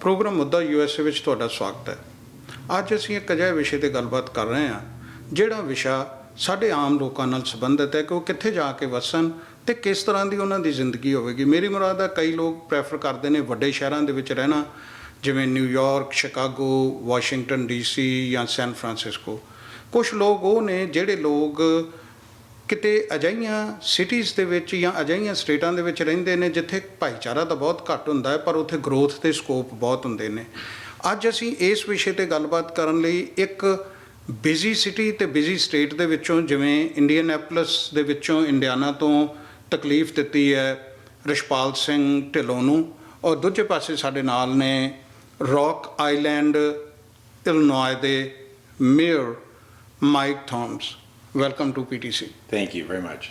Programme ਮੁੱਦਾ USA ਵਿੱਚ ਤੁਹਾਡਾ ਸਵਾਗਤ ਹੈ। ਅੱਜ ਅਸੀਂ ਇੱਕ ਅਜਿਹੇ ਵਿਸ਼ੇ 'ਤੇ ਗੱਲਬਾਤ ਕਰ ਰਹੇ ਹਾਂ ਜਿਹੜਾ ਵਿਸ਼ਾ ਸਾਡੇ ਆਮ ਲੋਕਾਂ ਨਾਲ ਸੰਬੰਧਿਤ ਹੈ ਕਿ ਉਹ ਕਿੱਥੇ ਜਾ ਕੇ ਵਸਣ ਤੇ ਕਿਸ ਤਰ੍ਹਾਂ ਦੀ ਉਹਨਾਂ ਦੀ ਜ਼ਿੰਦਗੀ ਹੋਵੇਗੀ। ਮੇਰੀ ਮੁਰਾਦ ਹੈ ਕਈ ਲੋਕ ਪ੍ਰੈਫਰ ਕਰਦੇ ਨੇ ਵੱਡੇ ਸ਼ਹਿਰਾਂ ਦੇ ਵਿੱਚ ਰਹਿਣਾ, ਜਿਵੇਂ ਨਿਊਯਾਰਕ, ਸ਼ਿਕਾਗੋ, ਵਾਸ਼ਿੰਗਟਨ DC ਜਾਂ ਸੈਨ ਫਰਾਂਸਿਸਕੋ। ਕੁਛ ਲੋਕ ਉਹ ਨੇ ਜਿਹੜੇ ਲੋਕ ਕਿਤੇ ਅਜਿਹੀਆਂ ਸਿਟੀਜ਼ ਦੇ ਵਿੱਚ ਜਾਂ ਅਜਿਹੀਆਂ ਸਟੇਟਾਂ ਦੇ ਵਿੱਚ ਰਹਿੰਦੇ ਨੇ ਜਿੱਥੇ ਭਾਈਚਾਰਾ ਤਾਂ ਬਹੁਤ ਘੱਟ ਹੁੰਦਾ ਹੈ ਪਰ ਉੱਥੇ ਗਰੋਥ ਦੇ ਸਕੋਪ ਬਹੁਤ ਹੁੰਦੇ ਨੇ। ਅੱਜ ਅਸੀਂ ਇਸ ਵਿਸ਼ੇ 'ਤੇ ਗੱਲਬਾਤ ਕਰਨ ਲਈ ਇੱਕ ਬਿਜ਼ੀ ਸਿਟੀ ਅਤੇ ਬਿਜ਼ੀ ਸਟੇਟ ਦੇ ਵਿੱਚੋਂ, ਜਿਵੇਂ ਇੰਡੀਅਨੈਪੋਲਿਸ ਦੇ ਵਿੱਚੋਂ, ਇੰਡੀਆਨਾ ਤੋਂ ਤਕਲੀਫ ਦਿੱਤੀ ਹੈ ਰਿਸ਼ਪਾਲ ਸਿੰਘ ਢਿੱਲੋਂ ਨੂੰ, ਔਰ ਦੂਜੇ ਪਾਸੇ ਸਾਡੇ ਨਾਲ ਨੇ ਰੌਕ ਆਈਲੈਂਡ ਇਲਨੋਏ ਦੇ mayor Mike Thomas. Welcome to PTC। Thank you very much.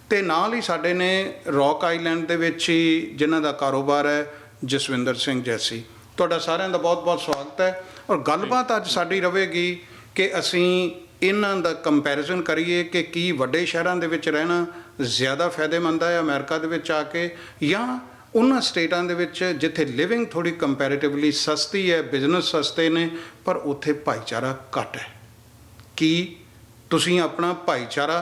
ਅਤੇ ਨਾਲ ਹੀ ਸਾਡੇ ਨੇ ਰੌਕ ਆਈਲੈਂਡ ਦੇ ਵਿੱਚ ਹੀ ਜਿਨ੍ਹਾਂ ਦਾ ਕਾਰੋਬਾਰ ਹੈ ਜਸਵਿੰਦਰ ਸਿੰਘ ਜੈਸੀ। ਤੁਹਾਡਾ ਸਾਰਿਆਂ ਦਾ ਬਹੁਤ ਬਹੁਤ ਸਵਾਗਤ ਹੈ। ਔਰ ਗੱਲਬਾਤ ਅੱਜ ਸਾਡੀ ਰਹੇਗੀ ਕਿ ਅਸੀਂ ਇਹਨਾਂ ਦਾ ਕੰਪੈਰੀਜ਼ਨ ਕਰੀਏ ਕਿ ਕੀ ਵੱਡੇ ਸ਼ਹਿਰਾਂ ਦੇ ਵਿੱਚ ਰਹਿਣਾ ਜ਼ਿਆਦਾ ਫਾਇਦੇਮੰਦ ਹੈ ਅਮਰੀਕਾ ਦੇ ਵਿੱਚ ਆ ਕੇ, ਜਾਂ ਉਹਨਾਂ ਸਟੇਟਾਂ ਦੇ ਵਿੱਚ ਜਿੱਥੇ ਲਿਵਿੰਗ ਥੋੜ੍ਹੀ ਕੰਪੈਰੇਟਿਵਲੀ ਸਸਤੀ ਹੈ, ਬਿਜ਼ਨਸ ਸਸਤੇ ਨੇ ਪਰ ਉੱਥੇ ਭਾਈਚਾਰਾ ਘੱਟ ਹੈ। ਕੀ ਤੁਸੀਂ ਆਪਣਾ ਭਾਈਚਾਰਾ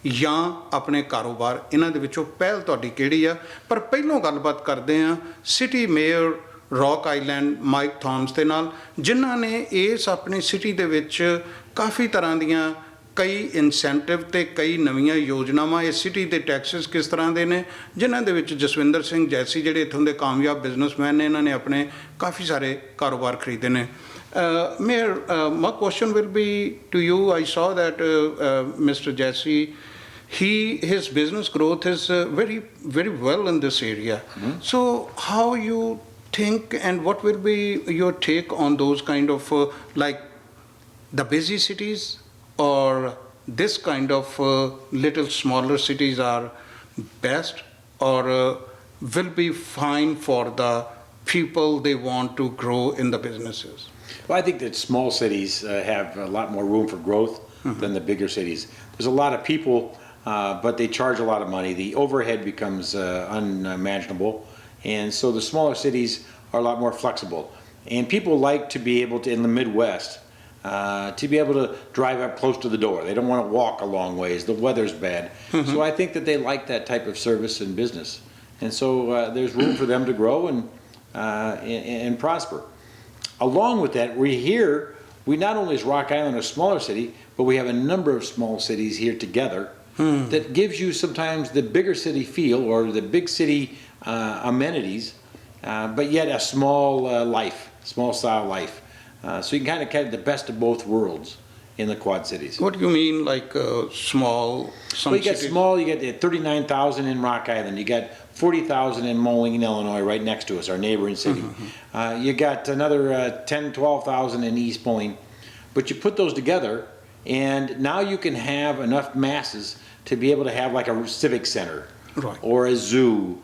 ਜਾਂ ਆਪਣੇ ਕਾਰੋਬਾਰ, ਇਹਨਾਂ ਦੇ ਵਿੱਚੋਂ ਪਹਿਲ ਤੁਹਾਡੀ ਕਿਹੜੀ ਆ? ਪਰ ਪਹਿਲੋਂ ਗੱਲਬਾਤ ਕਰਦੇ ਹਾਂ city mayor Rock Island Mike Thomas ਦੇ ਨਾਲ, ਜਿਨ੍ਹਾਂ ਨੇ ਇਸ ਆਪਣੀ ਸਿਟੀ ਦੇ ਵਿੱਚ ਕਾਫੀ ਤਰ੍ਹਾਂ ਦੀਆਂ ਕਈ ਇਨਸੈਂਟਿਵ ਅਤੇ ਕਈ ਨਵੀਆਂ ਯੋਜਨਾਵਾਂ, ਇਸ ਸਿਟੀ ਦੇ ਟੈਕਸਿਸ ਕਿਸ ਤਰ੍ਹਾਂ ਦੇ ਨੇ, ਜਿਨ੍ਹਾਂ ਦੇ ਵਿੱਚ ਜਸਵਿੰਦਰ ਸਿੰਘ ਜੈਸੀ ਜਿਹੜੇ ਇੱਥੋਂ ਦੇ ਕਾਮਯਾਬ ਬਿਜ਼ਨਸਮੈਨ ਨੇ, ਇਹਨਾਂ ਨੇ ਆਪਣੇ ਕਾਫੀ ਸਾਰੇ ਕਾਰੋਬਾਰ ਖਰੀਦੇ ਨੇ। Mayor, my question will be to you. I saw that Mr. Jesse, his business growth is very well in this area. Mm-hmm. So how you think and what will be your take on those kind of like the busy cities, or this kind of little smaller cities are best, or will be fine for the people they want to grow in the businesses? Well, I think that small cities have a lot more room for growth than the bigger cities. There's a lot of people, but they charge a lot of money. The overhead becomes unmanageable. And so the smaller cities are a lot more flexible. And people like to be able to, in the Midwest, to be able to drive up close to the door. They don't want to walk a long ways. The weather's bad. So I think that they like that type of service and business. And so there's room for them to grow and prosper. Along with that, we not only is Rock Island a smaller city, but we have a number of small cities here together that gives you sometimes the bigger city feel or the big city amenities, but yet a small style life. So you can kind of get the best of both worlds in the Quad Cities. What do you mean, like small? Well, you get small, you get 39,000 in Rock Island, you got 40,000 in Moline, Illinois, right next to us, our neighboring city. You got another 10, 12,000 in East Moline. But you put those together, and now you can have enough masses to be able to have like a civic center, right, or a zoo,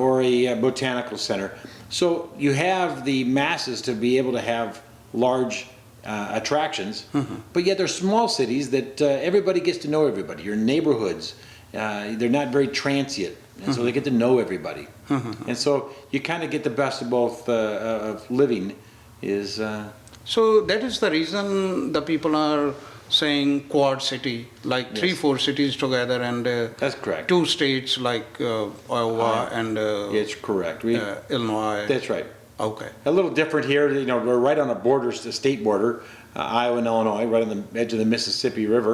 or a botanical center. So you have the masses to be able to have large attractions, but yet they're small cities that everybody gets to know everybody. Your neighborhoods, they're not very transient, and so they get to know everybody. And so you kind of get the best of both of living is... So that is the reason the people are saying Quad City, like 3-4 cities together, and that's correct. 2 states like Iowa and it's correct. Illinois. That's right. Okay. A little different here. You know, we're right on the borders, the state border, Iowa and Illinois, right on the edge of the Mississippi River.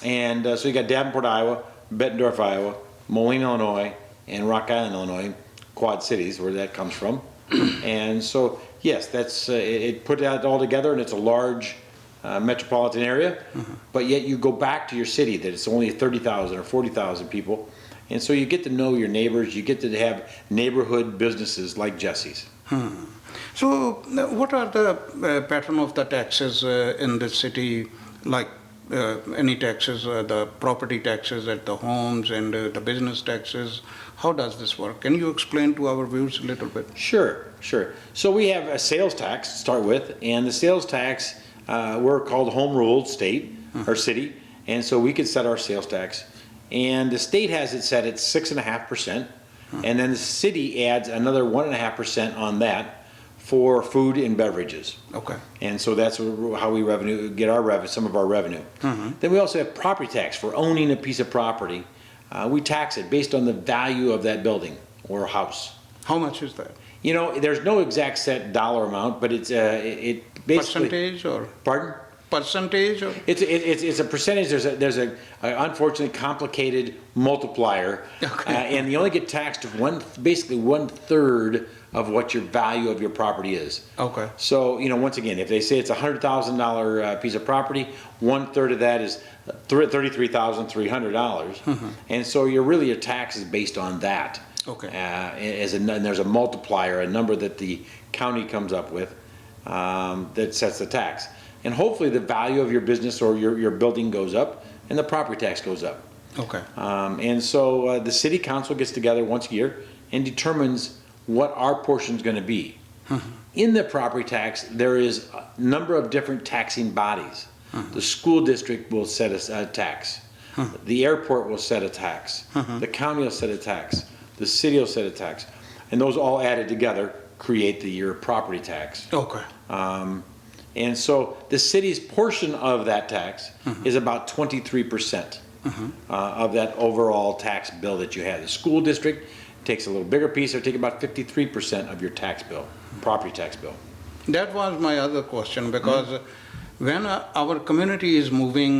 And so you got Davenport, Iowa, Bettendorf, Iowa, Moline, Illinois, and Rock Island, Illinois, Quad Cities, where that comes from. And so, yes, that's it put that all together, and it's a large metropolitan area. But yet you go back to your city that it's only 30,000 or 40,000 people. And so you get to know your neighbors, you get to have neighborhood businesses like Jesse's. So what are the pattern of the taxes in this city, like any taxes, the property taxes at the homes and the business taxes? How does this work? Can you explain to our viewers a little bit? Sure. So we have a sales tax to start with, and the sales tax, we're called home ruled state or city, and so we can set our sales tax. And the state has it set at 6.5%, and then the city adds another 1.5% on that. for food and beverages. Okay. And so that's how we get our revenue, some of our revenue. Then we also have property tax for owning a piece of property. We tax it based on the value of that building or house. How much is that? You know, there's no exact set dollar amount, but it's it basically. Percentage or? Pardon? Percentage or? It's a percentage. There's a unfortunately complicated multiplier, Okay. and you only get taxed basically 1/3 of what your value of your property is. Okay. So you know, once again, if they say it's $100,000 piece of property, 1/3 of that is $33,300, and so your tax is based on that. Okay. And there's a multiplier, a number that the county comes up with that sets the tax. And hopefully the value of your business or your building goes up and the property tax goes up. Okay. And so the city council gets together once a year and determines what our portion is going to be. In the property tax, there is a number of different taxing bodies. The school district will set a tax. The airport will set a tax. The county will set a tax. The city will set a tax. And those all added together create your property tax. Okay. And so the city's portion of that tax is about 23% of that overall tax bill that you have. The school district takes a little bigger piece, or take about 53% of your tax bill, property tax bill. That was my other question, because when our community is moving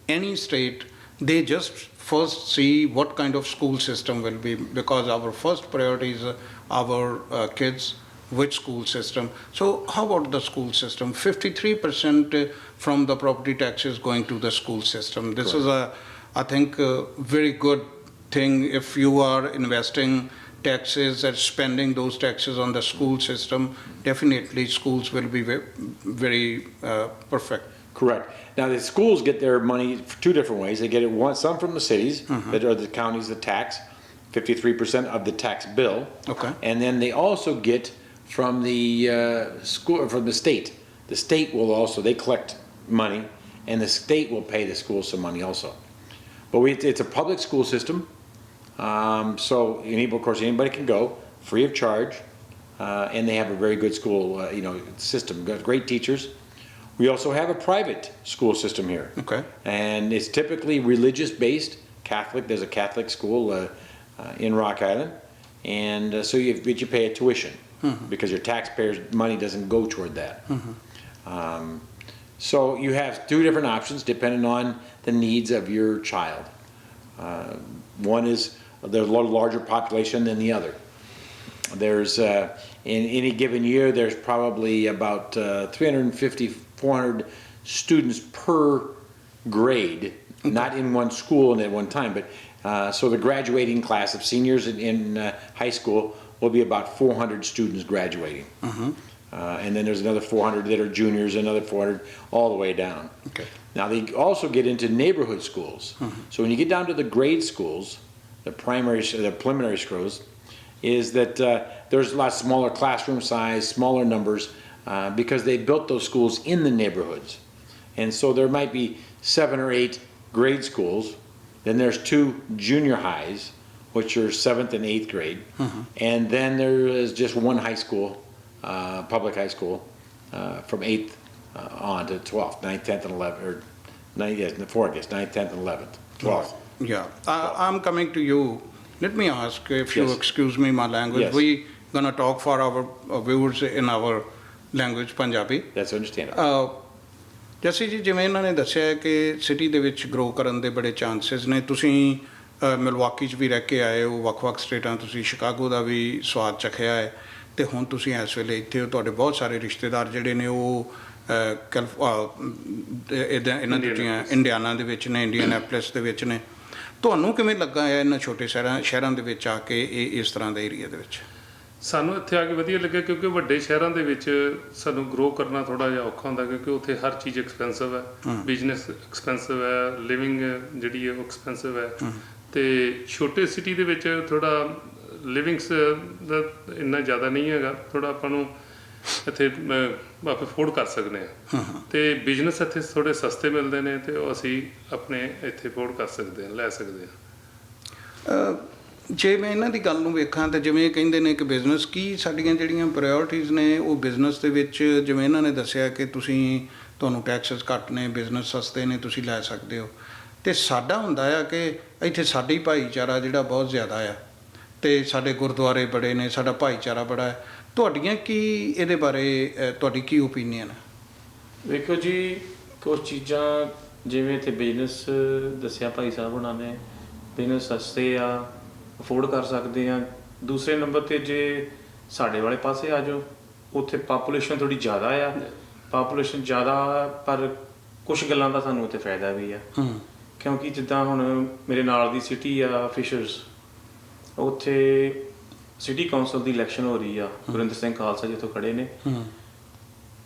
any state, they just first see what kind of school system will be, because our first priority is our kids. Which school system? So how about the school system? 53% from the property tax is going to the school system. This is I think, a very good thing if you are investing taxes and spending those taxes on the school system. Definitely schools will be very perfect. Correct. Now the schools get their money two different ways. They get it some from the cities that are the counties that tax 53% of the tax bill. Okay. And then they also get from the from the state. The state will also, they collect money, and the state will pay the schools some money also. But it's a public school system, so of course anybody can go free of charge, and they have a very good school system. Got great teachers. We also have a private school system here. Okay. And it's typically religious based, Catholic. There's a Catholic school in Rock Island, and so you pay a tuition. Because your taxpayers' money doesn't go toward that. So you have two different options depending on the needs of your child. One is there's a larger population than the other. There's in any given year there's probably about 350, 400 students per grade, not in one school and at one time, but so the graduating class of seniors in high school will be about 400 students graduating. And then there's another 400 that are juniors, another 400 all the way down. Okay. Now they also get into neighborhood schools. So when you get down to the grade schools, the preliminary schools, is that there's a lot smaller classroom size, smaller numbers, because they built those schools in the neighborhoods. And so there might be 7 or 8 grade schools, then there's 2 junior highs, which are 7th and 8th grade, and then there is just one high school, public high school, from 8th on to 12th, 9th, 10th, and 11th, or 9th, 10th, and 11th, 12th. Yeah, I'm coming to you. Let me ask, if you Yes. excuse me my language, Yes. we gonna talk for our viewers in our language, Punjabi. That's understandable. ਜੈਸੀ ਜੀ, ਜਿਵੇਂ ਇਹਨਾਂ ਨੇ ਦੱਸਿਆ ਹੈ ਕਿ city ਦੇ ਵਿੱਚ ਗਰੋ ਕਰਨ ਦੇ ਬੜੇ ਚਾਂਸਸ ਨੇ। ਤੁਸੀਂ ਮਿਲਵਾਕੀ 'ਚ ਵੀ ਰਹਿ ਕੇ ਆਏ ਹੋ, ਵੱਖ-ਵੱਖ ਸਟੇਟਾਂ, ਤੁਸੀਂ ਸ਼ਿਕਾਗੋ ਦਾ ਵੀ ਸਵਾਦ ਚਖਿਆ ਹੈ, ਅਤੇ ਹੁਣ ਤੁਸੀਂ ਇਸ ਵੇਲੇ ਇੱਥੇ ਹੋ। ਤੁਹਾਡੇ ਬਹੁਤ ਸਾਰੇ ਰਿਸ਼ਤੇਦਾਰ ਜਿਹੜੇ ਨੇ ਉਹ ਇਹਨਾਂ ਦੂਜੀਆਂ ਇੰਡੀਆਨਾ ਦੇ ਵਿੱਚ ਨੇ, ਇੰਡੀਆਨਾਪੋਲਿਸ ਦੇ ਵਿੱਚ ਨੇ। ਤੁਹਾਨੂੰ ਕਿਵੇਂ ਲੱਗਾ ਹੈ ਇਹਨਾਂ ਛੋਟੇ ਸ਼ਹਿਰਾਂ ਦੇ ਵਿੱਚ ਆ ਕੇ ਇਸ ਤਰ੍ਹਾਂ ਦੇ ਏਰੀਆ ਦੇ ਵਿੱਚ? ਸਾਨੂੰ ਇੱਥੇ ਆ ਕੇ ਵਧੀਆ ਲੱਗਿਆ, ਕਿਉਂਕਿ ਵੱਡੇ ਸ਼ਹਿਰਾਂ ਦੇ ਵਿੱਚ ਸਾਨੂੰ ਗਰੋ ਕਰਨਾ ਥੋੜ੍ਹਾ ਜਿਹਾ ਔਖਾ ਹੁੰਦਾ, ਕਿਉਂਕਿ ਉੱਥੇ ਹਰ ਚੀਜ਼ ਐਕਸਪੈਂਸਿਵ ਹੈ, ਬਿਜ਼ਨਸ ਐਕਸਪੈਂਸਿਵ ਹੈ, ਲਿਵਿੰਗ ਜਿਹੜੀ ਹੈ ਉਹ ਐਕਸਪੈਂਸਿਵ ਹੈ। ਅਤੇ ਛੋਟੇ ਸਿਟੀ ਦੇ ਵਿੱਚ ਥੋੜ੍ਹਾ ਲਿਵਿੰਗਸ ਦਾ ਇੰਨਾ ਜ਼ਿਆਦਾ ਨਹੀਂ ਹੈਗਾ, ਥੋੜ੍ਹਾ ਆਪਾਂ ਨੂੰ ਇੱਥੇ ਆਪਾਂ ਅਫੋਰਡ ਕਰ ਸਕਦੇ ਹਾਂ, ਅਤੇ ਬਿਜ਼ਨਸ ਇੱਥੇ ਥੋੜ੍ਹੇ ਸਸਤੇ ਮਿਲਦੇ ਨੇ, ਅਤੇ ਉਹ ਅਸੀਂ ਆਪਣੇ ਇੱਥੇ ਅਫੋਰਡ ਕਰ ਸਕਦੇ ਹਾਂ, ਲੈ ਸਕਦੇ ਹਾਂ। ਜੇ ਮੈਂ ਇਹਨਾਂ ਦੀ ਗੱਲ ਨੂੰ ਵੇਖਾਂ ਤਾਂ ਜਿਵੇਂ ਇਹ ਕਹਿੰਦੇ ਨੇ ਕਿ ਬਿਜ਼ਨਸ ਕੀ ਸਾਡੀਆਂ ਜਿਹੜੀਆਂ ਪ੍ਰਾਇੋਰਟੀਜ਼ ਨੇ ਉਹ ਬਿਜ਼ਨਸ ਦੇ ਵਿੱਚ ਜਿਵੇਂ ਇਹਨਾਂ ਨੇ ਦੱਸਿਆ ਕਿ ਤੁਹਾਨੂੰ ਟੈਕਸਸ ਘੱਟ ਨੇ, ਬਿਜ਼ਨਸ ਸਸਤੇ ਨੇ, ਤੁਸੀਂ ਲੈ ਸਕਦੇ ਹੋ। ਅਤੇ ਸਾਡਾ ਹੁੰਦਾ ਆ ਕਿ ਇੱਥੇ ਸਾਡੀ ਭਾਈਚਾਰਾ ਜਿਹੜਾ ਬਹੁਤ ਜ਼ਿਆਦਾ ਆ ਅਤੇ ਸਾਡੇ ਗੁਰਦੁਆਰੇ ਬੜੇ ਨੇ, ਸਾਡਾ ਭਾਈਚਾਰਾ ਬੜਾ ਹੈ। ਤੁਹਾਡੀਆਂ ਕੀ ਇਹਦੇ ਬਾਰੇ ਤੁਹਾਡੀ ਕੀ ਓਪੀਨੀਅਨ ਹੈ? ਵੇਖੋ ਜੀ, ਕੁਝ ਚੀਜ਼ਾਂ ਜਿਵੇਂ ਇੱਥੇ ਬਿਜ਼ਨਸ ਦੱਸਿਆ ਭਾਈ ਸਾਹਿਬ ਉਹਨਾਂ ਨੇ, ਬਿਜ਼ਨਸ ਸਸਤੇ ਆ, ਅਫੋਰਡ ਕਰ ਸਕਦੇ ਆ। ਦੂਸਰੇ ਨੰਬਰ 'ਤੇ ਜੇ ਸਾਡੇ ਵਾਲੇ ਪਾਸੇ ਆ ਜਾਓ, ਉੱਥੇ ਪਾਪੂਲੇਸ਼ਨ ਥੋੜੀ ਜ਼ਿਆਦਾ ਆ, ਪਾਪੂਲੇਸ਼ਨ ਜ਼ਿਆਦਾ ਪਰ ਕੁਝ ਗੱਲਾਂ ਦਾ ਸਾਨੂੰ ਉੱਥੇ ਫਾਇਦਾ ਵੀ ਆ। ਕਿਉਂਕਿ ਜਿੱਦਾਂ ਹੁਣ ਮੇਰੇ ਨਾਲ ਦੀ ਸਿਟੀ ਆ ਫਿਸ਼ਰਸ, ਉੱਥੇ ਸਿਟੀ ਕੌਂਸਲ ਦੀ ਇਲੈਕਸ਼ਨ ਹੋ ਰਹੀ ਆ, ਗੁਰਿੰਦਰ ਸਿੰਘ ਖਾਲਸਾ ਜਿੱਥੋਂ ਖੜੇ ਨੇ।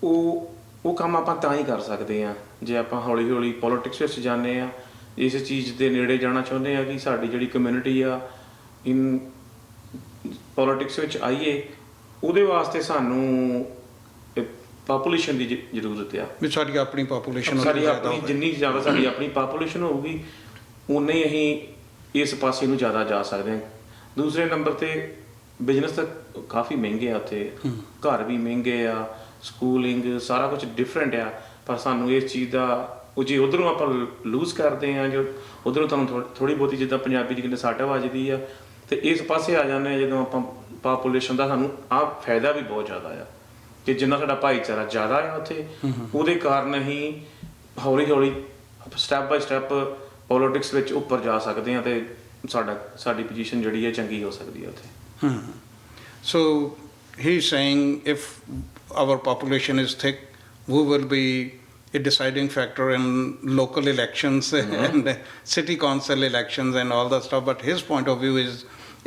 ਉਹ ਕੰਮ ਆਪਾਂ ਤਾਂ ਹੀ ਕਰ ਸਕਦੇ ਆ ਜੇ ਆਪਾਂ ਹੌਲੀ ਹੌਲੀ ਪੋਲੀਟਿਕਸ ਵਿੱਚ ਜਾਂਦੇ ਆ, ਇਸ ਚੀਜ਼ ਦੇ ਨੇੜੇ ਜਾਣਾ ਚਾਹੁੰਦੇ ਆ ਕਿ ਸਾਡੀ ਜਿਹੜੀ ਕਮਿਊਨਿਟੀ ਆ ਇਨ ਪੋਲੀਟਿਕਸ ਵਿੱਚ ਆਈਏ। ਉਹਦੇ ਵਾਸਤੇ ਸਾਨੂੰ ਪਾਪੂਲੇਸ਼ਨ ਦੀ ਜ਼ਰੂਰਤ ਆ ਵੀ ਸਾਡੀ ਆਪਣੀ ਪਾਪੂਲੇਸ਼ਨ ਜਿੰਨੀ ਜ਼ਿਆਦਾ ਸਾਡੀ ਆਪਣੀ ਪਾਪੂਲੇਸ਼ਨ ਹੋਊਗੀ ਉਨੇ ਹੀ ਅਸੀਂ ਇਸ ਪਾਸੇ ਨੂੰ ਜ਼ਿਆਦਾ ਜਾ ਸਕਦੇ ਹਾਂ। ਦੂਸਰੇ ਨੰਬਰ 'ਤੇ ਬਿਜ਼ਨਸ ਤਾਂ ਕਾਫੀ ਮਹਿੰਗੇ ਆ ਉੱਥੇ, ਘਰ ਵੀ ਮਹਿੰਗੇ ਆ, ਸਕੂਲਿੰਗ ਸਾਰਾ ਕੁਝ ਡਿਫਰੈਂਟ ਆ। ਪਰ ਸਾਨੂੰ ਇਸ ਚੀਜ਼ ਦਾ ਉਹ ਜੇ ਉੱਧਰੋਂ ਆਪਾਂ ਲੂਜ਼ ਕਰਦੇ ਹਾਂ, ਜੋ ਉੱਧਰੋਂ ਤੁਹਾਨੂੰ ਥੋੜ੍ਹੀ ਬਹੁਤੀ ਜਿੱਦਾਂ ਪੰਜਾਬੀ 'ਚ ਕਹਿੰਦੇ ਸੱਟ ਵੱਜਦੀ ਆ, ਅਤੇ ਇਸ ਪਾਸੇ ਆ ਜਾਂਦੇ ਹਾਂ ਜਦੋਂ ਆਪਾਂ ਪਾਪੂਲੇਸ਼ਨ ਦਾ ਸਾਨੂੰ ਆਹ ਫਾਇਦਾ ਵੀ ਬਹੁਤ ਜ਼ਿਆਦਾ ਆ ਕਿ ਜਿੰਨਾ ਸਾਡਾ ਭਾਈਚਾਰਾ ਜ਼ਿਆਦਾ ਆ ਉੱਥੇ, ਉਹਦੇ ਕਾਰਨ ਅਸੀਂ ਹੌਲੀ ਹੌਲੀ ਸਟੈਪ ਬਾਈ ਸਟੈਪ ਪੋਲੀਟਿਕਸ ਵਿੱਚ ਉੱਪਰ ਜਾ ਸਕਦੇ ਹਾਂ ਅਤੇ ਸਾਡੀ ਪੋਜੀਸ਼ਨ ਜਿਹੜੀ ਹੈ ਚੰਗੀ ਹੋ ਸਕਦੀ ਹੈ ਉੱਥੇ। So he's saying if our population is thick, we will be a deciding factor in local elections and city council elections and all that stuff. But his point of view is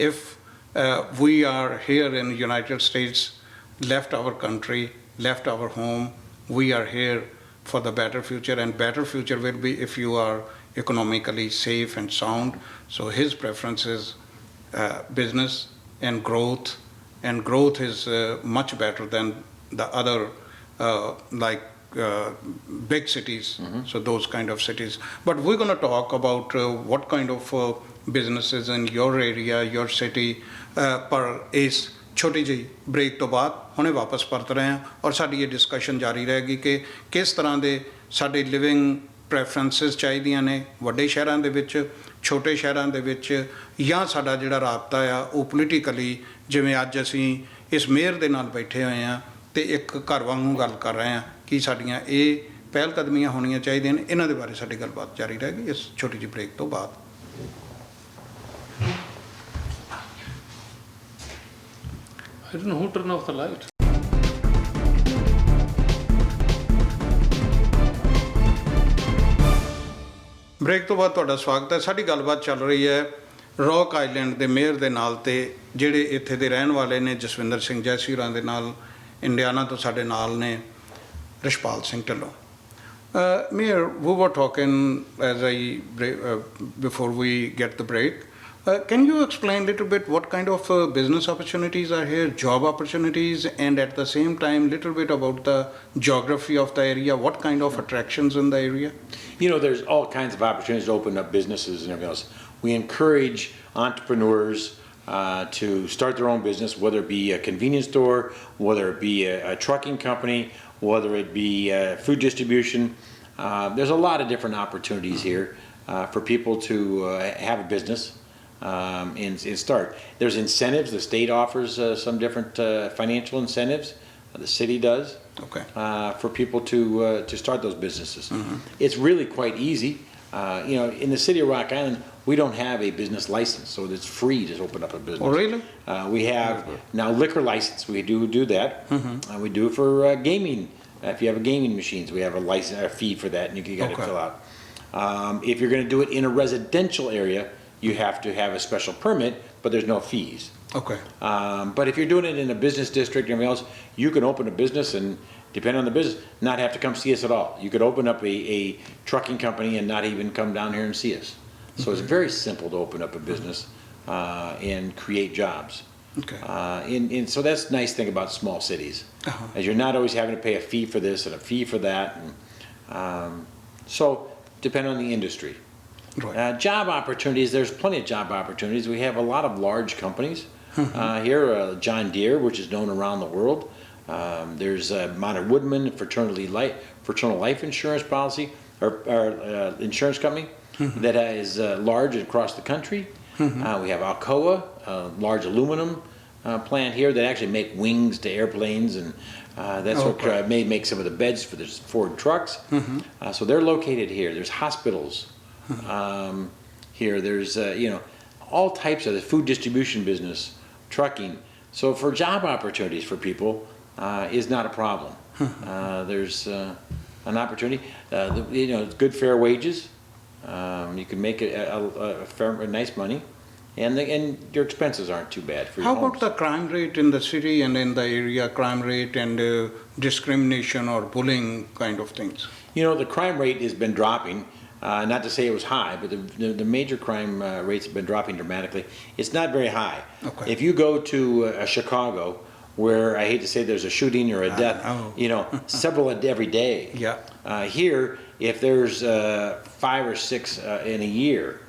if we are here in the United States, left our country, left our home, we are here for the better future, and better future will be if you are economically safe and sound. So his preference is business and growth is much better than the other big cities, so those kind of cities. But we're going to talk about what kind of businesses in your area, your city, ਪਰ ਇਸ ਛੋਟੀ ਜਿਹੀ break ਤੋਂ ਬਾਅਦ ਹੁਣੇ ਵਾਪਸ ਪਰਤ ਰਹੇ ਹਾਂ ਔਰ ਸਾਡੀ ਇਹ ਡਿਸਕਸ਼ਨ ਜਾਰੀ ਰਹੇਗੀ ਕਿ ਕਿਸ ਤਰ੍ਹਾਂ ਦੇ ਸਾਡੇ ਲਿਵਿੰਗ ਪ੍ਰੈਫਰੈਂਸਿਸ ਚਾਹੀਦੀਆਂ ਨੇ ਵੱਡੇ ਸ਼ਹਿਰਾਂ ਦੇ ਵਿੱਚ, ਛੋਟੇ ਸ਼ਹਿਰਾਂ ਦੇ ਵਿੱਚ, ਜਾਂ ਸਾਡਾ ਜਿਹੜਾ ਰਾਬਤਾ ਆ ਉਹ ਪੋਲੀਟੀਕਲੀ, ਜਿਵੇਂ ਅੱਜ ਅਸੀਂ ਇਸ ਮੇਅਰ ਦੇ ਨਾਲ ਬੈਠੇ ਹੋਏ ਹਾਂ ਅਤੇ ਇੱਕ ਘਰ ਵਾਂਗੂ ਗੱਲ ਕਰ ਰਹੇ ਹਾਂ ਕਿ ਸਾਡੀਆਂ ਇਹ ਪਹਿਲ ਕਦਮੀਆਂ ਹੋਣੀਆਂ ਚਾਹੀਦੀਆਂ ਨੇ। ਇਹਨਾਂ ਦੇ ਬਾਰੇ ਸਾਡੀ ਗੱਲਬਾਤ ਜਾਰੀ ਰਹੇਗੀ ਇਸ ਛੋਟੀ ਜਿਹੀ ਬ੍ਰੇਕ ਤੋਂ ਬਾਅਦ। I don't know who turned off the light. Break ਤੋਂ ਬਾਅਦ ਤੁਹਾਡਾ ਸਵਾਗਤ ਹੈ। ਸਾਡੀ ਗੱਲਬਾਤ ਚੱਲ ਰਹੀ ਹੈ ਰੌਕ ਆਈਲੈਂਡ ਦੇ ਮੇਅਰ ਦੇ ਨਾਲ ਤੇ ਜਿਹੜੇ ਇੱਥੇ ਦੇ ਰਹਿਣ ਵਾਲੇ ਨੇ ਜਸਵਿੰਦਰ ਸਿੰਘ ਜੈਸੀ ਹੋਰਾਂ ਦੇ ਨਾਲ। ਇੰਡੀਆਨਾ ਤੋਂ ਸਾਡੇ ਨਾਲ ਨੇ Rishpal Singh Dhillon. Mayor, we were talking before we get the break. Can you explain a little bit what kind of business opportunities are here, job opportunities, and at the same time, little bit about the geography of the area, what kind of attractions in the area? You know, there's all kinds of opportunities to open up businesses and everything else. We encourage entrepreneurs to start their own business, whether it be a convenience store, whether it be a trucking company, whether it be food distribution. There's a lot of different opportunities here for people to have a business. And start. There's incentives. The state offers some different financial incentives. The city does. Okay. For people to start those businesses. It's really quite easy. You know, in the city of Rock Island, we don't have a business license, so it's free to open up a business. Oh, really? We have now liquor license. We do that. We do it for gaming. If you have a gaming machines, we have a license, a fee for that, and you got to fill out. If you're going to do it in a residential area, you have to have a special permit, but there's no fees. Okay. But if you're doing it in a business district and everything else, you can open a business and, depending on the business, not have to come see us at all. You could open up a trucking company and not even come down here and see us. So it's very simple to open up a business and create jobs. Okay. And so that's the nice thing about small cities, as you're not always having to pay a fee for this and a fee for that. And, so depending on the industry. Right. Job opportunities, there's plenty of job opportunities. We have a lot of large companies here. John Deere, which is known around the world. There's Monter Woodman, fraternal life insurance policy, or insurance company that is large across the country. We have Alcoa, a large aluminum plant here that actually make wings to airplanes, and that's what make some of the beds for the Ford trucks. So they're located here. There's hospitals here. There's all types of the food distribution business, trucking. So for job opportunities for people is not a problem. There's an opportunity. Good fair wages. You can make a nice money, and your expenses aren't too bad for your How homes. about the crime rate in the city and in the area, crime rate and discrimination or bullying kind of things? The crime rate has been dropping. Not to say it was high, but the major crime rates have been dropping dramatically. It's not very high. Okay. If you go to Chicago, where I hate to say there's a shooting or a death, several every day. Yeah. Here, if there's 5 or 6 in a year,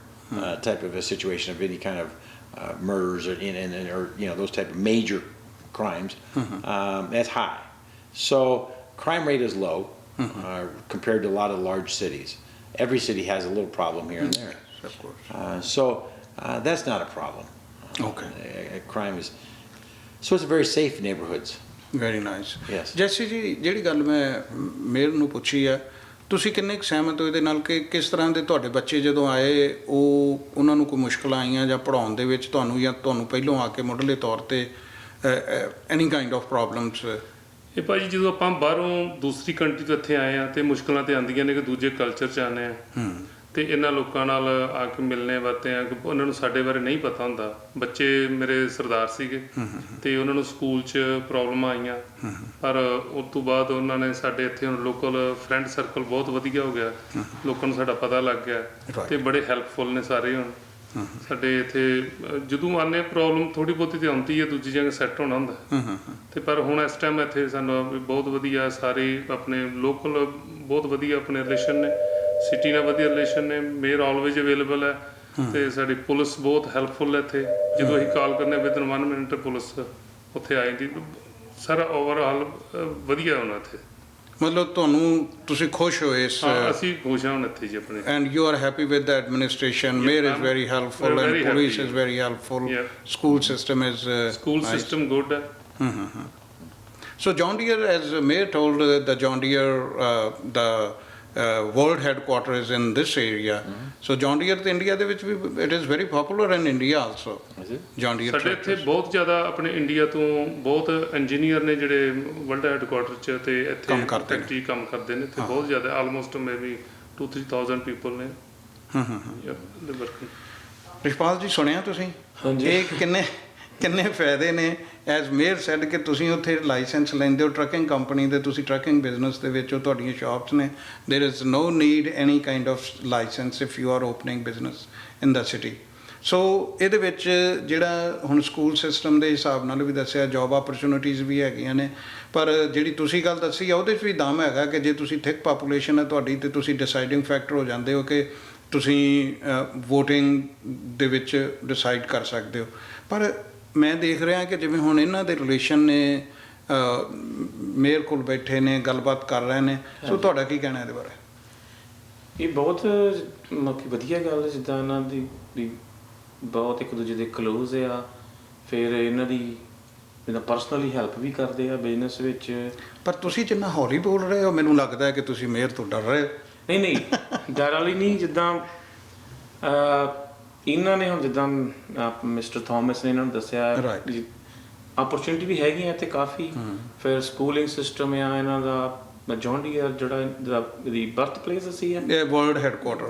type of a situation of any kind of murders or those type of major crimes, that's high. So crime rate is low compared to a lot of large cities. Every city has a little problem here and there. Of course. So that's not a problem. Okay. Crime is, so it's very safe neighborhoods. Very nice. Yes. ਜੈਸੀ ਜੀ, ਜਿਹੜੀ ਗੱਲ ਮੈਂ ਮੇਰ ਨੂੰ ਪੁੱਛੀ ਹੈ, ਤੁਸੀਂ ਕਿੰਨੇ ਕੁ ਸਹਿਮਤ ਹੋ ਇਹਦੇ ਨਾਲ ਕਿ ਕਿਸ ਤਰ੍ਹਾਂ ਦੇ ਤੁਹਾਡੇ ਬੱਚੇ ਜਦੋਂ ਆਏ ਉਹਨਾਂ ਨੂੰ ਕੋਈ ਮੁਸ਼ਕਲਾਂ ਆਈਆਂ ਜਾਂ ਪੜ੍ਹਾਉਣ ਦੇ ਵਿੱਚ ਤੁਹਾਨੂੰ, ਜਾਂ ਤੁਹਾਨੂੰ ਪਹਿਲੋਂ ਆ ਕੇ ਮੁੱਢਲੇ ਤੌਰ ਤੇ ਐਨੀ ਕਾਈਂਡ ਆਫ ਪ੍ਰੋਬਲਮਸ? ਇਹ ਭਾਜੀ ਜਦੋਂ ਆਪਾਂ ਬਾਹਰੋਂ ਦੂਸਰੀ ਕੰਟਰੀ ਤੋਂ ਇੱਥੇ ਆਏ ਆ ਤੇ ਮੁਸ਼ਕਲਾਂ ਤੇ ਆਉਂਦੀਆਂ ਨੇ ਕਿ ਦੂਜੇ ਕਲਚਰ 'ਚ ਆਉਂਦੇ ਆ ਤੇ ਇਹਨਾਂ ਲੋਕਾਂ ਨਾਲ ਆ ਕੇ ਮਿਲਣੇ ਵਰਤੇ ਆ ਕਿ ਉਹਨਾਂ ਨੂੰ ਸਾਡੇ ਬਾਰੇ ਨਹੀਂ ਪਤਾ ਹੁੰਦਾ। ਬੱਚੇ ਮੇਰੇ ਸਰਦਾਰ ਸੀਗੇ ਤੇ ਉਹਨਾਂ ਨੂੰ ਸਕੂਲ 'ਚ ਪ੍ਰੋਬਲਮਾਂ ਆਈਆਂ, ਪਰ ਉਸ ਤੋਂ ਬਾਅਦ ਉਹਨਾਂ ਨੇ ਸਾਡੇ ਇੱਥੇ ਹੁਣ ਲੋਕਲ ਫਰੈਂਡ ਸਰਕਲ ਬਹੁਤ ਵਧੀਆ ਹੋ ਗਿਆ, ਲੋਕਾਂ ਨੂੰ ਸਾਡਾ ਪਤਾ ਲੱਗ ਗਿਆ ਤੇ ਬੜੇ ਹੈਲਪਫੁਲ ਨੇ ਸਾਰੇ ਹੁਣ ਸਾਡੇ ਇੱਥੇ। ਜਦੋਂ ਆਨੇ ਪ੍ਰੋਬਲਮ ਥੋੜੀ ਬਹੁਤੀ ਤੇ ਆਉਂਦੀ ਹੈ, ਦੂਜੀ ਜਗ੍ਹਾ ਸੈੱਟ ਹੋਣਾ ਹੁੰਦਾ ਤੇ ਪਰ ਹੁਣ ਇਸ ਟਾਈਮ ਇੱਥੇ ਸਾਨੂੰ ਬਹੁਤ ਵਧੀਆ ਸਾਰੇ ਆਪਣੇ ਲੋਕਲ ਬਹੁਤ ਵਧੀਆ ਆਪਣੇ ਰਿਲੇਸ਼ਨ ਨੇ, ਸਿਟੀ ਨਾਲ ਵਧੀਆ ਰਿਲੇਸ਼ਨ ਨੇ, ਮੇਅਰ ਆਲਵੇਜ਼ ਅਵੇਲੇਬਲ ਹੈ ਤੇ ਸਾਡੀ ਪੁਲਿਸ ਬਹੁਤ ਹੈਲਪਫੁਲ ਹੈ ਇੱਥੇ। ਜਦੋਂ ਅਸੀਂ ਕਾਲ ਕਰਨੇ ਵਿਦਨ 1 ਮਿੰਟ ਪੁਲਿਸ ਉੱਥੇ ਆ ਜਾਂਦੀ। ਸਾਰਾ ਓਵਰਆਲ ਵਧੀਆ ਹੋਣਾ ਇੱਥੇ। ਮਤਲਬ ਤੁਸੀਂ ਖੁਸ਼ ਹੋਏ ਇਸ? ਅਸੀਂ ਖੁਸ਼ ਹਾਂ ਹੁਣ ਇੱਥੇ ਜੀ ਆਪਣੇ। And you are happy with the administration? Mayor is very helpful and police is very helpful. School system is School system good ਹੈ। So John Deere, as Mayor told, the John Deere, the world headquarters is in this area. So John Deere ਤੇ India ਦੇ ਵਿੱਚ ਵੀ it is very popular in India also. John Deere ਸਾਡੇ ਇੱਥੇ ਬਹੁਤ ਜ਼ਿਆਦਾ ਆਪਣੇ India ਤੋਂ ਬਹੁਤ ਇੰਜੀਨੀਅਰ ਨੇ ਜਿਹੜੇ ਵਰਲਡ ਹੈਡਕੁਆਟਰ 'ਚ ਤੇ ਇੱਥੇ ਫੈਕਟਰੀ ਕੰਮ ਕਰਦੇ ਨੇ ਤੇ ਬਹੁਤ ਜ਼ਿਆਦਾ ਆਲਮੋਸਟ ਮੇਬੀ 2-3,000 ਪੀਪਲ ਨੇ। ਰਿਸ਼ਪਾਲ ਜੀ, ਸੁਣਿਆ ਤੁਸੀਂ ਇਹ ਕਿੰਨੇ ਫਾਇਦੇ ਨੇ? ਐਜ਼ ਮੇਅਰ ਸੈਡ ਕਿ ਤੁਸੀਂ ਉੱਥੇ ਲਾਇਸੈਂਸ ਲੈਂਦੇ ਹੋ ਟਰੱਕਿੰਗ ਕੰਪਨੀ ਦੇ, ਤੁਸੀਂ ਟਰੱਕਿੰਗ ਬਿਜ਼ਨਸ ਦੇ ਵਿੱਚ ਹੋ, ਤੁਹਾਡੀਆਂ ਸ਼ਾਪਸ ਨੇ, there is no need any kind of licence if you are opening business in the city. So ਇਹਦੇ ਵਿੱਚ ਜਿਹੜਾ ਹੁਣ ਸਕੂਲ ਸਿਸਟਮ ਦੇ ਹਿਸਾਬ ਨਾਲ ਵੀ ਦੱਸਿਆ, ਜੋਬ ਆਪਰਚੁਨਿਟੀਜ਼ ਵੀ ਹੈਗੀਆਂ ਨੇ, ਪਰ ਜਿਹੜੀ ਤੁਸੀਂ ਗੱਲ ਦੱਸੀ ਆ ਉਹਦੇ 'ਚ ਵੀ ਦਮ ਹੈਗਾ ਕਿ ਜੇ ਤੁਸੀਂ ਥਿਕ ਪਾਪੂਲੇਸ਼ਨ ਹੈ ਤੁਹਾਡੀ ਤੇ ਤੁਸੀਂ ਡਿਸਾਈਡਿੰਗ ਫੈਕਟਰ ਹੋ ਜਾਂਦੇ ਹੋ ਕਿ ਤੁਸੀਂ ਵੋਟਿੰਗ ਦੇ ਵਿੱਚ ਡਿਸਾਈਡ ਕਰ ਸਕਦੇ ਹੋ। ਪਰ ਮੈਂ ਦੇਖ ਰਿਹਾ ਕਿ ਜਿਵੇਂ ਹੁਣ ਇਹਨਾਂ ਦੇ ਰਿਲੇਸ਼ਨ ਨੇ ਮੇਅਰ ਕੋਲ ਬੈਠੇ ਨੇ, ਗੱਲਬਾਤ ਕਰ ਰਹੇ ਨੇ, ਸੋ ਤੁਹਾਡਾ ਕੀ ਕਹਿਣਾ ਇਹਦੇ ਬਾਰੇ? ਇਹ ਬਹੁਤ ਵਧੀਆ ਗੱਲ, ਜਿੱਦਾਂ ਇਹਨਾਂ ਦੀ ਬਹੁਤ ਇੱਕ ਦੂਜੇ ਦੇ ਕਲੋਜ਼ ਆ, ਫਿਰ ਇਹਨਾਂ ਦੀ ਜਿੱਦਾਂ ਪਰਸਨਲੀ ਹੈਲਪ ਵੀ ਕਰਦੇ ਆ ਬਿਜ਼ਨਸ ਵਿੱਚ। ਪਰ ਤੁਸੀਂ ਜਿੰਨਾ ਹੌਲੀ ਬੋਲ ਰਹੇ ਹੋ, ਮੈਨੂੰ ਲੱਗਦਾ ਹੈ ਕਿ ਤੁਸੀਂ ਮੇਅਰ ਤੋਂ ਡਰ ਰਹੇ ਹੋ। ਨਹੀਂ ਡਰ ਵਾਲੀ ਨਹੀਂ, ਜਿੱਦਾਂ ਇਹਨਾਂ ਨੇ ਹੁਣ ਜਿੱਦਾਂ ਮਿਸਟਰ ਥੋਮਸ ਨੇ ਇਹਨਾਂ ਨੂੰ ਦੱਸਿਆ ਆਪਰਚੁਨਿਟੀ ਵੀ ਹੈਗੀਆਂ ਇੱਥੇ ਕਾਫੀ। ਫਿਰ ਸਕੂਲਿੰਗ ਸਿਸਟਮ ਆ ਇਹਨਾਂ ਦਾ, ਜੌਨ ਡੀਅਰ ਜਿਹੜਾ ਦੀ ਬਰਥ ਪਲੇਸ ਅਸੀਂ ਹੈ, ਇਹ ਵਰਲਡ ਹੈਡਕੁਆਟਰ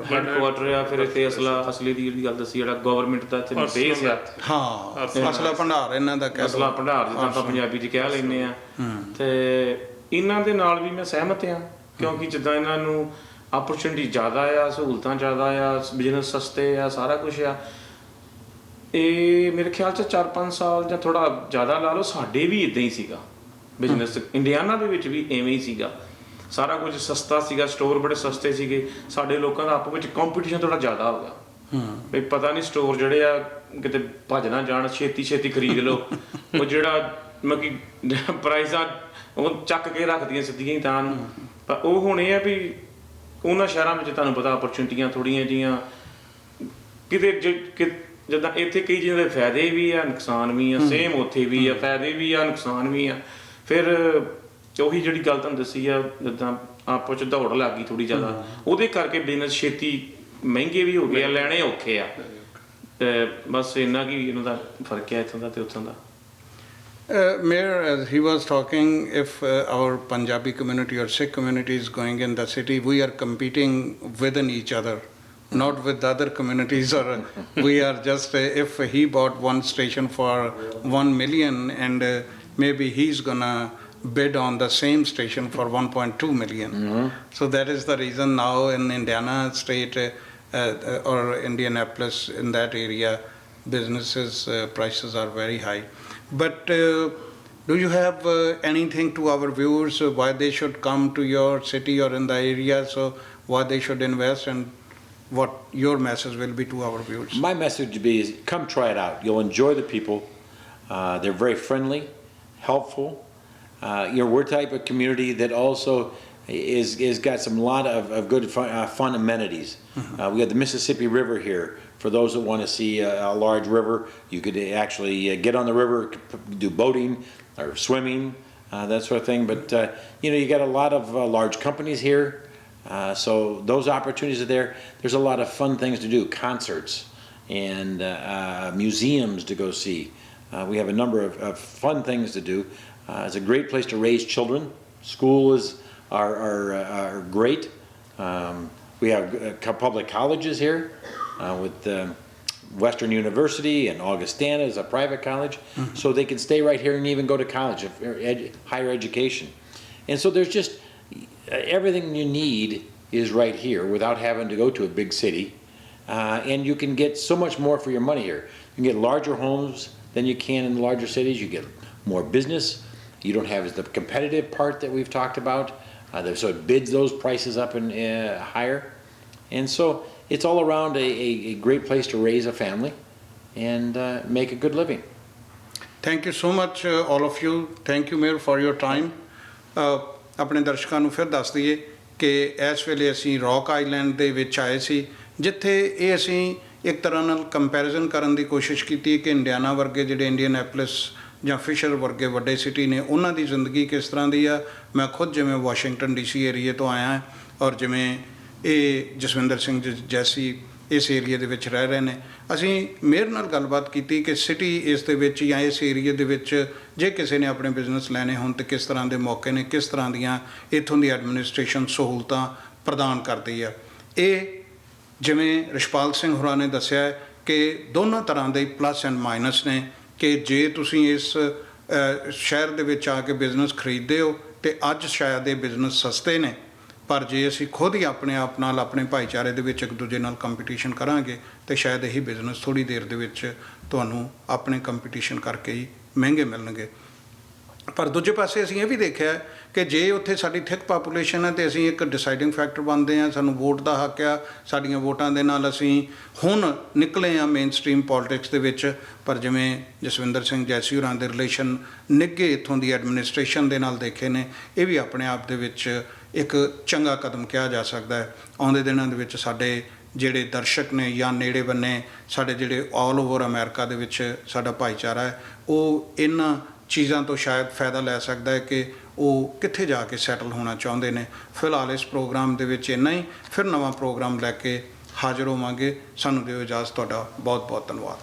ਆ। ਫਿਰ ਇੱਥੇ ਅਸਲੀ ਦੀ ਜਿਹੜੀ ਗੱਲ ਦੱਸੀ, ਜਿਹੜਾ ਗਵਰਨਮੈਂਟ ਦਾ ਇੱਥੇ ਬੇਸ ਆ। ਹਾਂ, ਅਸਲਾ ਭੰਡਾਰ ਇਹਨਾਂ ਦਾ, ਅਸਲਾ ਭੰਡਾਰ ਜਿੱਦਾਂ ਆਪਾਂ ਪੰਜਾਬੀ 'ਚ ਕਹਿ ਲੈਂਦੇ ਆ। ਤੇ ਇਹਨਾਂ ਦੇ ਨਾਲ ਵੀ ਮੈਂ ਸਹਿਮਤ ਆ, ਕਿਉਂਕਿ ਜਿੱਦਾਂ ਇਹਨਾਂ ਨੂੰ ਆਪਰਚੁਨਿਟੀ ਜ਼ਿਆਦਾ ਆ, ਸਹੂਲਤਾਂ ਜ਼ਿਆਦਾ ਆ, ਬਿਜ਼ਨਸ ਸਸਤੇ ਆ, ਸਾਰਾ ਕੁਛ ਆ। ਇਹ ਮੇਰੇ ਖਿਆਲ 'ਚ 4-5 ਸਾਲ ਜਾਂ ਥੋੜਾ ਜ਼ਿਆਦਾ ਲਾ ਲਓ, ਸਾਡੇ ਵੀ ਇਦਾਂ ਹੀ ਸੀਗਾ ਬਿਜ਼ਨਸ। ਇੰਡੀਆਨਾ ਦੇ ਵਿੱਚ ਵੀ ਐਵੇਂ ਹੀ ਸੀਗਾ। ਸਾਰਾ ਕੁਝ ਸਸਤਾ ਸੀਗਾ, ਸਟੋਰ ਬੜੇ ਸਸਤੇ ਸੀਗੇ, ਸਾਡੇ ਲੋਕਾਂ ਦਾ ਆਪਸ ਵਿੱਚ ਕੰਪੀਟੀਸ਼ਨ ਥੋੜਾ ਜ਼ਿਆਦਾ ਹੋ ਗਿਆ। ਵੀ ਪਤਾ ਨਹੀਂ ਸਟੋਰ ਜਿਹੜੇ ਆ ਕਿਤੇ ਭੱਜ ਨਾ ਜਾਣ, ਛੇਤੀ ਛੇਤੀ ਖਰੀਦ ਲਓ। ਉਹ ਜਿਹੜਾ ਮਤਲਬ ਕਿ ਪ੍ਰਾਈਜ਼ਾਂ ਉਹ ਚੱਕ ਕੇ ਰੱਖਦੀਆਂ ਸਿੱਧੀਆਂ ਹੀ ਤਾਂ ਨੂੰ। ਪਰ ਉਹ ਹੁਣ ਇਹ ਆ ਵੀ ਉਹਨਾਂ ਸ਼ਹਿਰਾਂ ਵਿੱਚ ਤੁਹਾਨੂੰ ਪਤਾ ਅਪਰਚੁਨਿਟੀਆਂ ਥੋੜ੍ਹੀਆਂ ਜਿਹੀਆਂ ਕਿਤੇ ਜਿੱਦਾਂ ਇੱਥੇ ਕਈ ਚੀਜ਼ਾਂ ਦੇ ਫਾਇਦੇ ਵੀ ਆ ਨੁਕਸਾਨ ਵੀ ਆ, ਸੇਮ ਉੱਥੇ ਵੀ ਆ, ਫਾਇਦੇ ਵੀ ਆ ਨੁਕਸਾਨ ਵੀ ਆ। ਫਿਰ ਉਹੀ ਜਿਹੜੀ ਗੱਲ ਤੁਹਾਨੂੰ ਦੱਸੀ ਆ, ਜਿੱਦਾਂ ਆਪਸ 'ਚ ਦੌੜ ਲੱਗ ਗਈ ਥੋੜੀ ਜ਼ਿਆਦਾ, ਉਹਦੇ ਕਰਕੇ ਬਿਜ਼ਨਸ ਛੇਤੀ ਮਹਿੰਗੇ ਵੀ ਹੋ ਗਏ ਆ, ਲੈਣੇ ਔਖੇ ਆ। ਬਸ ਇੰਨਾ ਕੀ ਇਹਨਾਂ ਦਾ ਫਰਕ ਹੈ ਇੱਥੋਂ ਦਾ ਤੇ ਉੱਥੋਂ ਦਾ। Mayor, as he was talking, if our Punjabi community or Sikh community is going in the city, we are competing within each other, not with the other communities. Or we are just, if he bought one station for 1 million and maybe he's gonna bid on the same station for 1.2 million. So that is the reason now in Indiana state or Indianapolis, in that area, businesses prices are very high. But do you have anything to our viewers why they should come to your city or in the area, so why they should invest, and what your message will be to our viewers? My message would be is come try it out. You'll enjoy the people. They're very friendly, helpful. We're a type of community that also is got some lot of good fun amenities. We have the Mississippi River here. For those that want to see a large river, you could actually get on the river, do boating or swimming, that sort of thing. But you got a lot of large companies here, so those opportunities are there. There's a lot of fun things to do, concerts and museums to go see. We have a number of fun things to do. It's a great place to raise children. Schools are great. We have public colleges here. With Western University and Augustana is a private college, so they can stay right here and even go to college, higher education. And so there's just everything you need is right here without having to go to a big city, and you can get so much more for your money here. You can get larger homes than you can in the larger cities. You get more business. You don't have the competitive part that we've talked about, so it bids those prices up and higher, and so it's all around a great place to raise a family and make a good living. Thank you so much, all of you. Thank you, Mayor, for your time. ਆਪਣੇ ਦਰਸ਼ਕਾਂ ਨੂੰ ਫਿਰ ਦੱਸ ਦਈਏ ਕਿ ਇਸ ਵੇਲੇ ਅਸੀਂ ਰੌਕ ਆਈਲੈਂਡ ਦੇ ਵਿੱਚ ਆਏ ਸੀ, ਜਿੱਥੇ ਇਹ ਅਸੀਂ ਇੱਕ ਤਰ੍ਹਾਂ ਨਾਲ ਕੰਪੈਰੀਜ਼ਨ ਕਰਨ ਦੀ ਕੋਸ਼ਿਸ਼ ਕੀਤੀ ਕਿ ਇੰਡੀਆਨਾ ਵਰਗੇ ਜਿਹੜੇ ਇੰਡੀਅਨੈਪਲਿਸ ਜਾਂ ਫਿਸ਼ਰ ਵਰਗੇ ਵੱਡੇ ਸਿਟੀ ਨੇ, ਉਹਨਾਂ ਦੀ ਜ਼ਿੰਦਗੀ ਕਿਸ ਤਰ੍ਹਾਂ ਦੀ ਆ। ਮੈਂ ਖੁਦ ਜਿਵੇਂ ਵਾਸ਼ਿੰਗਟਨ DC ਏਰੀਏ ਤੋਂ ਆਇਆ, ਔਰ ਜਿਵੇਂ ਇਹ ਜਸਵਿੰਦਰ ਸਿੰਘ ਜੈਸੀ ਇਸ ਏਰੀਏ ਦੇ ਵਿੱਚ ਰਹਿ ਰਹੇ ਨੇ। ਅਸੀਂ ਮੇਅਰ ਨਾਲ ਗੱਲਬਾਤ ਕੀਤੀ ਕਿ ਸਿਟੀ ਇਸ ਦੇ ਵਿੱਚ ਜਾਂ ਇਸ ਏਰੀਏ ਦੇ ਵਿੱਚ ਜੇ ਕਿਸੇ ਨੇ ਆਪਣੇ ਬਿਜ਼ਨਸ ਲੈਣੇ ਹੋਣ ਤਾਂ ਕਿਸ ਤਰ੍ਹਾਂ ਦੇ ਮੌਕੇ ਨੇ, ਕਿਸ ਤਰ੍ਹਾਂ ਦੀਆਂ ਇੱਥੋਂ ਦੀ ਐਡਮਿਨਿਸਟ੍ਰੇਸ਼ਨ ਸਹੂਲਤਾਂ ਪ੍ਰਦਾਨ ਕਰਦੀ ਆ। ਇਹ ਜਿਵੇਂ ਰਿਸ਼ਪਾਲ ਸਿੰਘ ਹੋਰਾਂ ਨੇ ਦੱਸਿਆ ਕਿ ਦੋਨਾਂ ਤਰ੍ਹਾਂ ਦੇ ਪਲੱਸ ਐਂਡ ਮਾਈਨਸ ਨੇ, ਕਿ ਜੇ ਤੁਸੀਂ ਇਸ ਸ਼ਹਿਰ ਦੇ ਵਿੱਚ ਆ ਕੇ ਬਿਜ਼ਨਸ ਖਰੀਦਦੇ ਹੋ ਤਾਂ ਅੱਜ ਸ਼ਾਇਦ ਇਹ ਬਿਜ਼ਨਸ ਸਸਤੇ ਨੇ, ਪਰ ਜੇ ਅਸੀਂ ਖੁਦ ਹੀ ਆਪਣੇ ਆਪ ਨਾਲ ਆਪਣੇ ਭਾਈਚਾਰੇ ਦੇ ਵਿੱਚ ਇੱਕ ਦੂਜੇ ਨਾਲ ਕੰਪੀਟੀਸ਼ਨ ਕਰਾਂਗੇ ਤਾਂ ਸ਼ਾਇਦ ਇਹੀ ਬਿਜ਼ਨਸ ਥੋੜ੍ਹੀ ਦੇਰ ਦੇ ਵਿੱਚ ਤੁਹਾਨੂੰ ਆਪਣੇ ਕੰਪੀਟੀਸ਼ਨ ਕਰਕੇ ਹੀ ਮਹਿੰਗੇ ਮਿਲਣਗੇ। ਪਰ ਦੂਜੇ ਪਾਸੇ ਅਸੀਂ ਇਹ ਵੀ ਦੇਖਿਆ ਕਿ ਜੇ ਉੱਥੇ ਸਾਡੀ ਥਿਕ ਪਾਪੂਲੇਸ਼ਨ ਹੈ ਤਾਂ ਅਸੀਂ ਇੱਕ ਡਿਸਾਈਡਿੰਗ ਫੈਕਟਰ ਬਣਦੇ ਹਾਂ, ਸਾਨੂੰ ਵੋਟ ਦਾ ਹੱਕ ਆ, ਸਾਡੀਆਂ ਵੋਟਾਂ ਦੇ ਨਾਲ ਅਸੀਂ ਹੁਣ ਨਿਕਲੇ ਹਾਂ ਮੇਨ ਸਟਰੀਮ ਪੋਲੀਟਿਕਸ ਦੇ ਵਿੱਚ। ਪਰ ਜਿਵੇਂ ਜਸਵਿੰਦਰ ਸਿੰਘ ਜੈਸੀ ਹੋਰਾਂ ਦੇ ਰਿਲੇਸ਼ਨ ਨਿੱਘੇ ਇੱਥੋਂ ਦੀ ਐਡਮਿਨਿਸਟ੍ਰੇਸ਼ਨ ਦੇ ਨਾਲ ਦੇਖੇ ਨੇ, ਇਹ ਵੀ ਆਪਣੇ ਆਪ ਦੇ ਵਿੱਚ ਇੱਕ ਚੰਗਾ ਕਦਮ ਕਿਹਾ ਜਾ ਸਕਦਾ ਹੈ। ਆਉਂਦੇ ਦਿਨਾਂ ਦੇ ਵਿੱਚ ਸਾਡੇ ਜਿਹੜੇ ਦਰਸ਼ਕ ਨੇ ਜਾਂ ਨੇੜੇ ਬੰਨੇ ਸਾਡੇ ਜਿਹੜੇ ਆਲ ਓਵਰ ਅਮਰੀਕਾ ਦੇ ਵਿੱਚ ਸਾਡਾ ਭਾਈਚਾਰਾ ਹੈ, ਉਹ ਇਹਨਾਂ ਚੀਜ਼ਾਂ ਤੋਂ ਸ਼ਾਇਦ ਫਾਇਦਾ ਲੈ ਸਕਦਾ ਹੈ ਕਿ ਉਹ ਕਿੱਥੇ ਜਾ ਕੇ ਸੈਟਲ ਹੋਣਾ ਚਾਹੁੰਦੇ ਨੇ। ਫਿਲਹਾਲ ਇਸ ਪ੍ਰੋਗਰਾਮ ਦੇ ਵਿੱਚ ਇੰਨਾ ਹੀ, ਫਿਰ ਨਵਾਂ ਪ੍ਰੋਗਰਾਮ ਲੈ ਕੇ ਹਾਜ਼ਰ ਹੋਵਾਂਗੇ। ਸਾਨੂੰ ਦਿਓ ਇਜਾਜ਼ਤ। ਤੁਹਾਡਾ ਬਹੁਤ ਬਹੁਤ ਧੰਨਵਾਦ।